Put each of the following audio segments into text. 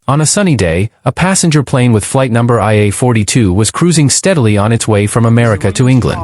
On a sunny day, a passenger plane with flight number IA-42 was cruising steadily on its way from America to England.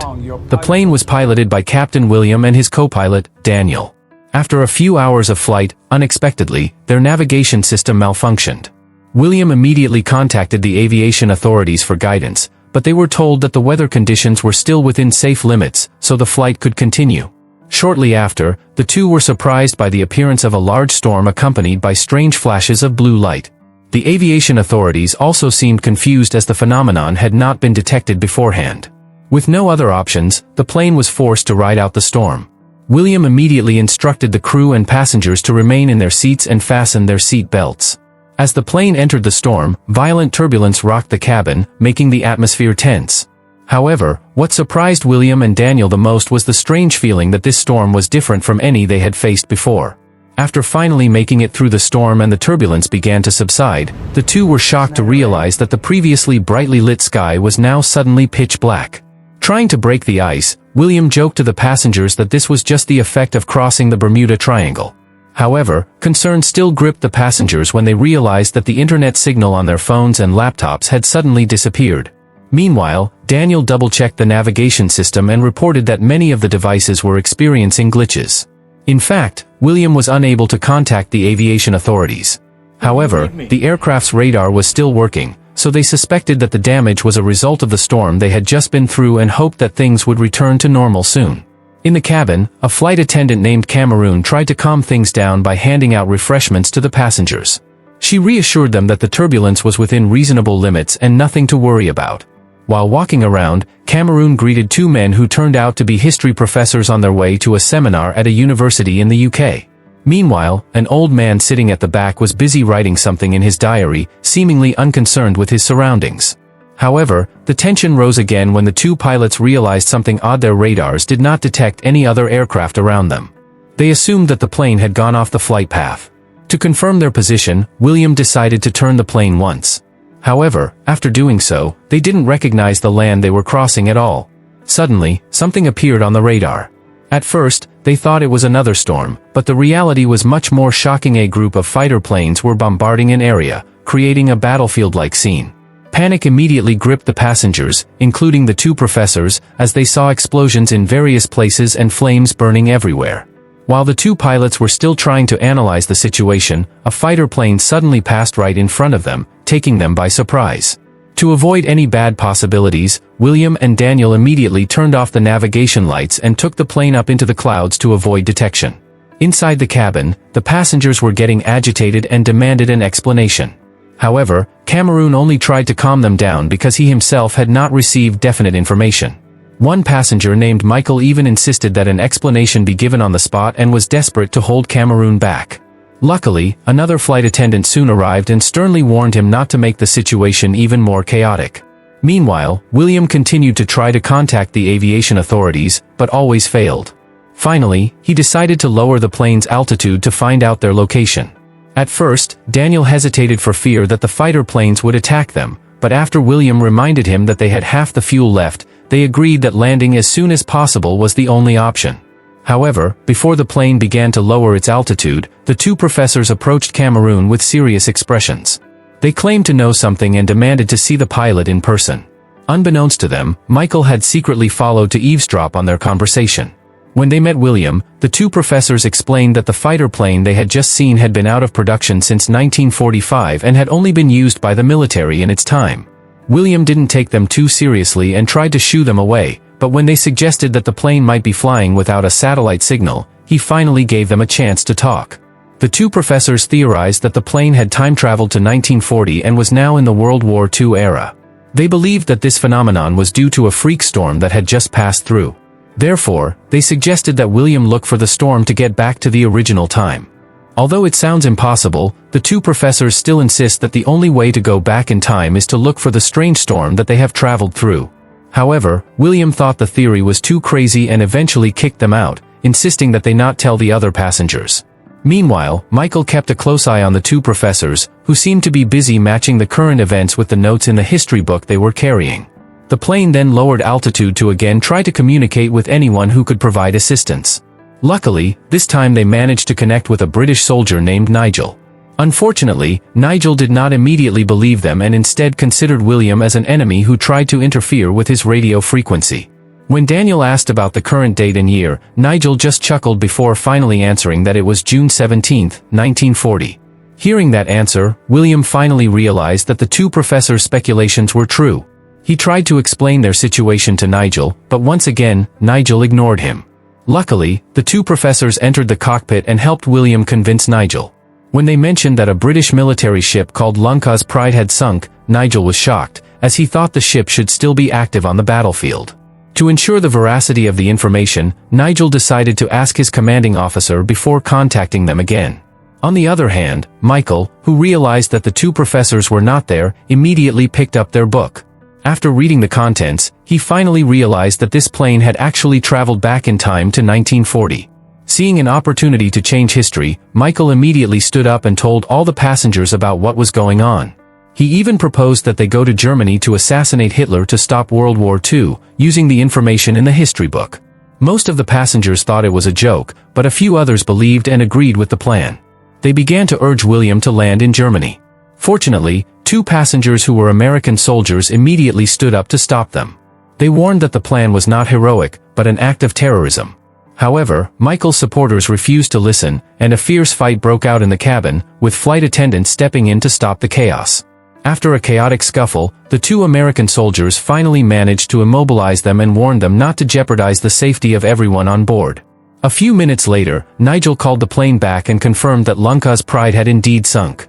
The plane was piloted by Captain William and his co-pilot, Daniel. After a few hours of flight, unexpectedly, their navigation system malfunctioned. William immediately contacted the aviation authorities for guidance, but they were told that the weather conditions were still within safe limits, so the flight could continue. Shortly after, the two were surprised by the appearance of a large storm accompanied by strange flashes of blue light. The aviation authorities also seemed confused as the phenomenon had not been detected beforehand. With no other options, the plane was forced to ride out the storm. William immediately instructed the crew and passengers to remain in their seats and fasten their seat belts. As the plane entered the storm, violent turbulence rocked the cabin, making the atmosphere tense. However, what surprised William and Daniel the most was the strange feeling that this storm was different from any they had faced before. After finally making it through the storm and the turbulence began to subside, the two were shocked to realize that the previously brightly lit sky was now suddenly pitch black. Trying to break the ice, William joked to the passengers that this was just the effect of crossing the Bermuda Triangle. However, concern still gripped the passengers when they realized that the internet signal on their phones and laptops had suddenly disappeared. Meanwhile, Daniel double-checked the navigation system and reported that many of the devices were experiencing glitches. In fact, William was unable to contact the aviation authorities. However, the aircraft's radar was still working, so they suspected that the damage was a result of the storm they had just been through and hoped that things would return to normal soon. In the cabin, a flight attendant named Cameroon tried to calm things down by handing out refreshments to the passengers. She reassured them that the turbulence was within reasonable limits and nothing to worry about. While walking around, Cameroon greeted two men who turned out to be history professors on their way to a seminar at a university in the UK. Meanwhile, an old man sitting at the back was busy writing something in his diary, seemingly unconcerned with his surroundings. However, the tension rose again when the two pilots realized something odd: their radars did not detect any other aircraft around them. They assumed that the plane had gone off the flight path. To confirm their position, William decided to turn the plane once. However, after doing so, they didn't recognize the land they were crossing at all. Suddenly, something appeared on the radar. At first, they thought it was another storm, but the reality was much more shocking. A group of fighter planes were bombarding an area, creating a battlefield-like scene. Panic immediately gripped the passengers, including the two professors, as they saw explosions in various places and flames burning everywhere. While the two pilots were still trying to analyze the situation, a fighter plane suddenly passed right in front of them, taking them by surprise. To avoid any bad possibilities, William and Daniel immediately turned off the navigation lights and took the plane up into the clouds to avoid detection. Inside the cabin, the passengers were getting agitated and demanded an explanation. However, Cameroon only tried to calm them down because he himself had not received definite information. One passenger named Michael even insisted that an explanation be given on the spot and was desperate to hold Cameroon back. Luckily, another flight attendant soon arrived and sternly warned him not to make the situation even more chaotic. Meanwhile, William continued to try to contact the aviation authorities, but always failed. Finally, he decided to lower the plane's altitude to find out their location. At first, Daniel hesitated for fear that the fighter planes would attack them, but after William reminded him that they had half the fuel left, they agreed that landing as soon as possible was the only option. However, before the plane began to lower its altitude, the two professors approached Cameroon with serious expressions. They claimed to know something and demanded to see the pilot in person. Unbeknownst to them, Michael had secretly followed to eavesdrop on their conversation. When they met William, the two professors explained that the fighter plane they had just seen had been out of production since 1945 and had only been used by the military in its time. William didn't take them too seriously and tried to shoo them away, but when they suggested that the plane might be flying without a satellite signal, he finally gave them a chance to talk. The two professors theorized that the plane had time-traveled to 1940 and was now in the World War II era. They believed that this phenomenon was due to a freak storm that had just passed through. Therefore, they suggested that William look for the storm to get back to the original time. Although it sounds impossible, the two professors still insist that the only way to go back in time is to look for the strange storm that they have traveled through. However, William thought the theory was too crazy and eventually kicked them out, insisting that they not tell the other passengers. Meanwhile, Michael kept a close eye on the two professors, who seemed to be busy matching the current events with the notes in the history book they were carrying. The plane then lowered altitude to again try to communicate with anyone who could provide assistance. Luckily, this time they managed to connect with a British soldier named Nigel. Unfortunately, Nigel did not immediately believe them and instead considered William as an enemy who tried to interfere with his radio frequency. When Daniel asked about the current date and year, Nigel just chuckled before finally answering that it was June 17, 1940. Hearing that answer, William finally realized that the two professors' speculations were true. He tried to explain their situation to Nigel, but once again, Nigel ignored him. Luckily, the two professors entered the cockpit and helped William convince Nigel. When they mentioned that a British military ship called Lanka's Pride had sunk, Nigel was shocked, as he thought the ship should still be active on the battlefield. To ensure the veracity of the information, Nigel decided to ask his commanding officer before contacting them again. On the other hand, Michael, who realized that the two professors were not there, immediately picked up their book. After reading the contents, he finally realized that this plane had actually traveled back in time to 1940. Seeing an opportunity to change history, Michael immediately stood up and told all the passengers about what was going on. He even proposed that they go to Germany to assassinate Hitler to stop World War II, using the information in the history book. Most of the passengers thought it was a joke, but a few others believed and agreed with the plan. They began to urge William to land in Germany. Fortunately, two passengers who were American soldiers immediately stood up to stop them. They warned that the plan was not heroic, but an act of terrorism. However, Michael's supporters refused to listen, and a fierce fight broke out in the cabin, with flight attendants stepping in to stop the chaos. After a chaotic scuffle, the two American soldiers finally managed to immobilize them and warned them not to jeopardize the safety of everyone on board. A few minutes later, Nigel called the plane back and confirmed that Lanka's Pride had indeed sunk.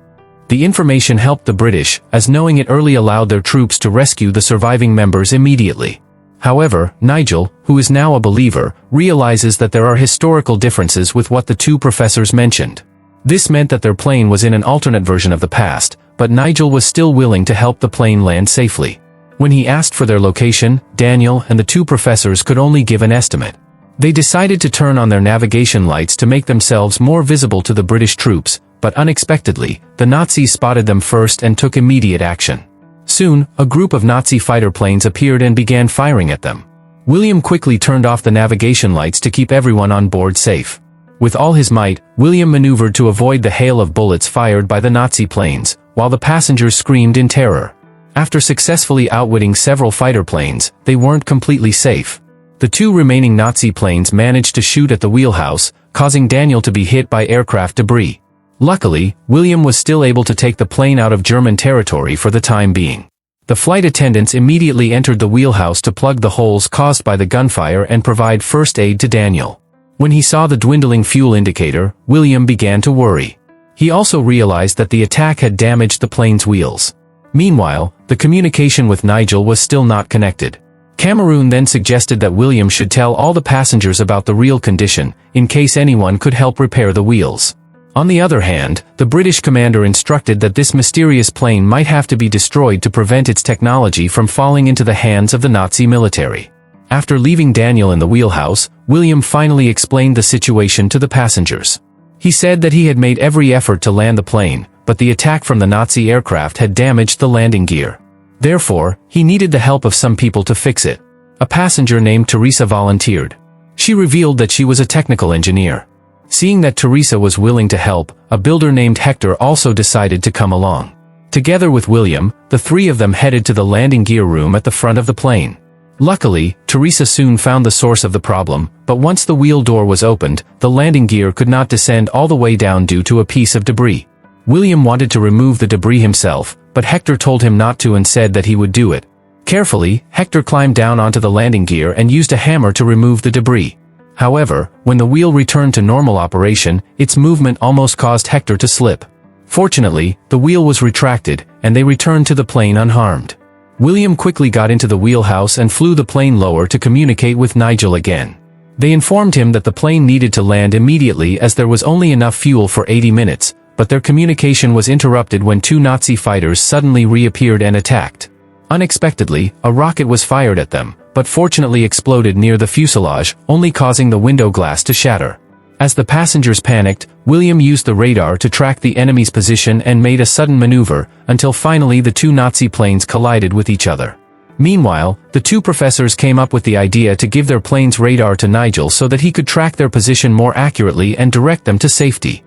The information helped the British, as knowing it early allowed their troops to rescue the surviving members immediately. However, Nigel, who is now a believer, realizes that there are historical differences with what the two professors mentioned. This meant that their plane was in an alternate version of the past, but Nigel was still willing to help the plane land safely. When he asked for their location, Daniel and the two professors could only give an estimate. They decided to turn on their navigation lights to make themselves more visible to the British troops, but unexpectedly, the Nazis spotted them first and took immediate action. Soon, a group of Nazi fighter planes appeared and began firing at them. William quickly turned off the navigation lights to keep everyone on board safe. With all his might, William maneuvered to avoid the hail of bullets fired by the Nazi planes, while the passengers screamed in terror. After successfully outwitting several fighter planes, they weren't completely safe. The two remaining Nazi planes managed to shoot at the wheelhouse, causing Daniel to be hit by aircraft debris. Luckily, William was still able to take the plane out of German territory for the time being. The flight attendants immediately entered the wheelhouse to plug the holes caused by the gunfire and provide first aid to Daniel. When he saw the dwindling fuel indicator, William began to worry. He also realized that the attack had damaged the plane's wheels. Meanwhile, the communication with Nigel was still not connected. Cameroon then suggested that William should tell all the passengers about the real condition, in case anyone could help repair the wheels. On the other hand, the British commander instructed that this mysterious plane might have to be destroyed to prevent its technology from falling into the hands of the Nazi military. After leaving Daniel in the wheelhouse, William finally explained the situation to the passengers. He said that he had made every effort to land the plane, but the attack from the Nazi aircraft had damaged the landing gear. Therefore, he needed the help of some people to fix it. A passenger named Teresa volunteered. She revealed that she was a technical engineer. Seeing that Teresa was willing to help, a builder named Hector also decided to come along. Together with William, the three of them headed to the landing gear room at the front of the plane. Luckily, Teresa soon found the source of the problem, but once the wheel door was opened, the landing gear could not descend all the way down due to a piece of debris. William wanted to remove the debris himself, but Hector told him not to and said that he would do it. Carefully, Hector climbed down onto the landing gear and used a hammer to remove the debris. However, when the wheel returned to normal operation, its movement almost caused Hector to slip. Fortunately, the wheel was retracted, and they returned to the plane unharmed. William quickly got into the wheelhouse and flew the plane lower to communicate with Nigel again. They informed him that the plane needed to land immediately as there was only enough fuel for 80 minutes, but their communication was interrupted when two Nazi fighters suddenly reappeared and attacked. Unexpectedly, a rocket was fired at them, but fortunately exploded near the fuselage, only causing the window glass to shatter. As the passengers panicked, William used the radar to track the enemy's position and made a sudden maneuver, until finally the two Nazi planes collided with each other. Meanwhile, the two professors came up with the idea to give their plane's radar to Nigel so that he could track their position more accurately and direct them to safety.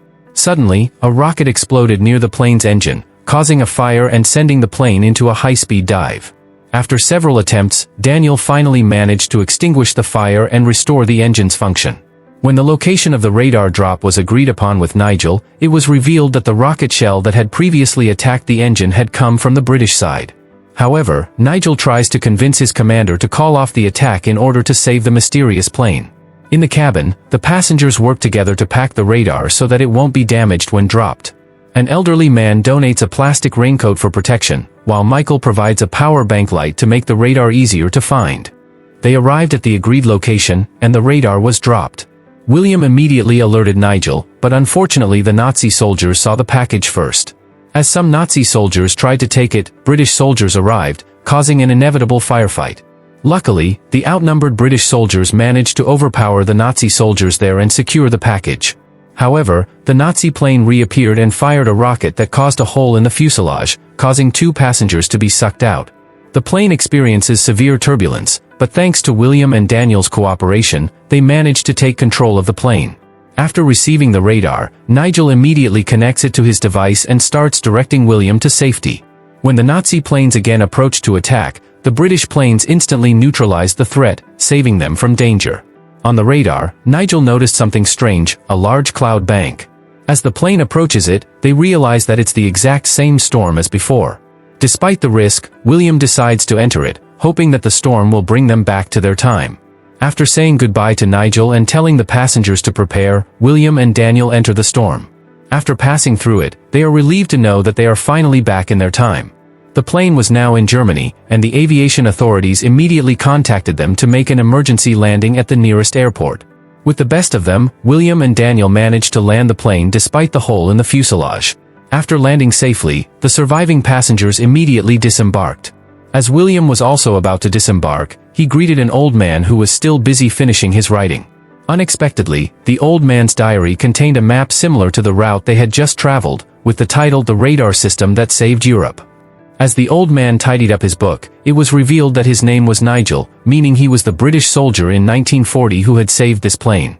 Suddenly, a rocket exploded near the plane's engine, causing a fire and sending the plane into a high-speed dive. After several attempts, Daniel finally managed to extinguish the fire and restore the engine's function. When the location of the radar drop was agreed upon with Nigel, it was revealed that the rocket shell that had previously attacked the engine had come from the British side. However, Nigel tries to convince his commander to call off the attack in order to save the mysterious plane. In the cabin, the passengers work together to pack the radar so that it won't be damaged when dropped. An elderly man donates a plastic raincoat for protection, while Michael provides a power bank light to make the radar easier to find. They arrived at the agreed location, and the radar was dropped. William immediately alerted Nigel, but unfortunately the Nazi soldiers saw the package first. As some Nazi soldiers tried to take it, British soldiers arrived, causing an inevitable firefight. Luckily, the outnumbered British soldiers managed to overpower the Nazi soldiers there and secure the package. However, the Nazi plane reappeared and fired a rocket that caused a hole in the fuselage, causing 2 passengers to be sucked out. The plane experiences severe turbulence, but thanks to William and Daniel's cooperation, they managed to take control of the plane. After receiving the radar, Nigel immediately connects it to his device and starts directing William to safety. When the Nazi planes again approached to attack, the British planes instantly neutralized the threat, saving them from danger. On the radar, Nigel noticed something strange, a large cloud bank. As the plane approaches it, they realize that it's the exact same storm as before. Despite the risk, William decides to enter it, hoping that the storm will bring them back to their time. After saying goodbye to Nigel and telling the passengers to prepare, William and Daniel enter the storm. After passing through it, they are relieved to know that they are finally back in their time. The plane was now in Germany, and the aviation authorities immediately contacted them to make an emergency landing at the nearest airport. With the best of them, William and Daniel managed to land the plane despite the hole in the fuselage. After landing safely, the surviving passengers immediately disembarked. As William was also about to disembark, he greeted an old man who was still busy finishing his writing. Unexpectedly, the old man's diary contained a map similar to the route they had just traveled, with the title "The Radar System That Saved Europe." As the old man tidied up his book, it was revealed that his name was Nigel, meaning he was the British soldier in 1940 who had saved this plane.